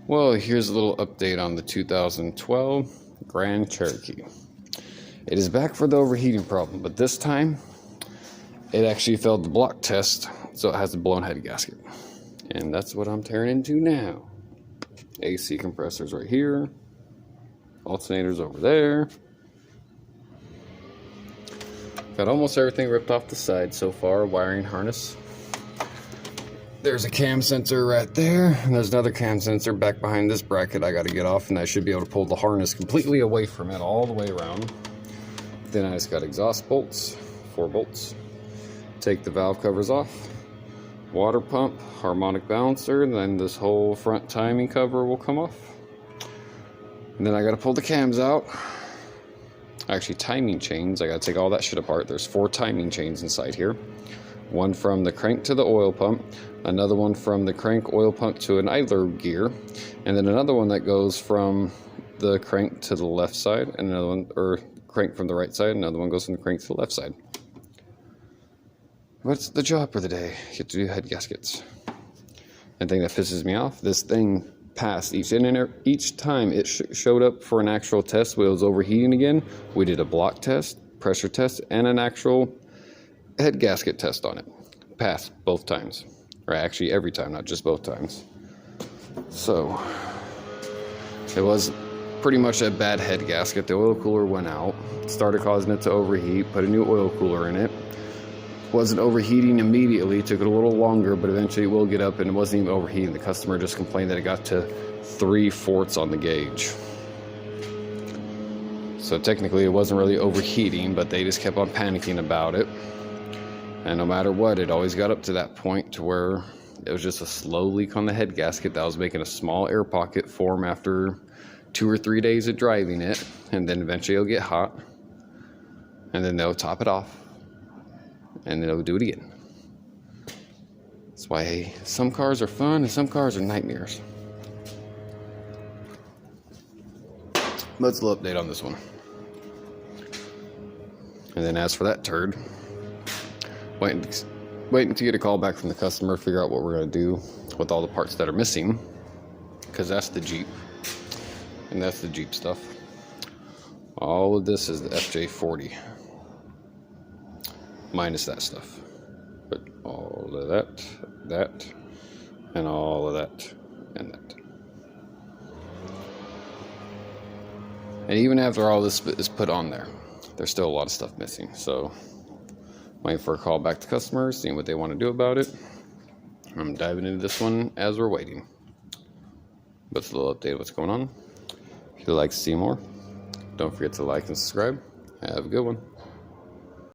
Well, here's a little update on the 2012 Grand Cherokee. It is back for the overheating problem, but this time it actually failed the block test, so it has a blown head gasket. And that's what I'm tearing into now. AC compressors right here, alternators over there. Got almost everything ripped off the side so far, wiring harness. There's a cam sensor right there, and there's another cam sensor back behind this bracket I gotta get off, and I should be able to pull the harness completely away from it all the way around. Then I just got exhaust bolts, 4 bolts. Take the valve covers off, water pump, harmonic balancer, and then this whole front timing cover will come off. And then I gotta pull the cams out. Actually, timing chains, I gotta take all that shit apart. There's 4 timing chains inside here. One from the crank to the oil pump, another one from the crank oil pump to an idler gear, and then another one that goes from the crank to the left side, and another one, or crank from the right side, another one goes from the crank to the left side. What's the job for the day? You get to do head gaskets. And thing that pisses me off, this thing passed each time it showed up for an actual test where it was overheating again. We did a block test, pressure test, and an actual head gasket test on it. Passed both times, or actually every time, not just both times. So it was pretty much a bad head gasket. The oil cooler went out, started causing it to overheat, put a new oil cooler in it. Wasn't overheating immediately, took it a little longer, but eventually it will get up, and it wasn't even overheating. The customer just complained that it got to 3/4 on the gauge. So technically it wasn't really overheating, but they just kept on panicking about it. And no matter what, it always got up to that point to where it was just a slow leak on the head gasket that was making a small air pocket form after 2 or 3 days of driving it. And then eventually it'll get hot. And then they'll top it off. And then they'll do it again. That's why some cars are fun and some cars are nightmares. Let's a little update on this one. And then as for that turd, waiting to get a call back from the customer, figure out what we're going to do with all the parts that are missing, because that's the Jeep, and that's the Jeep stuff. All of this is the FJ40, minus that stuff, but all of that, and all of that, and that. And even after all this is put on there, there's still a lot of stuff missing, so waiting for a call back to customers, seeing what they want to do about it. I'm diving into this one as we're waiting. But it's a little update of what's going on. If you'd like to see more, don't forget to like and subscribe. Have a good one.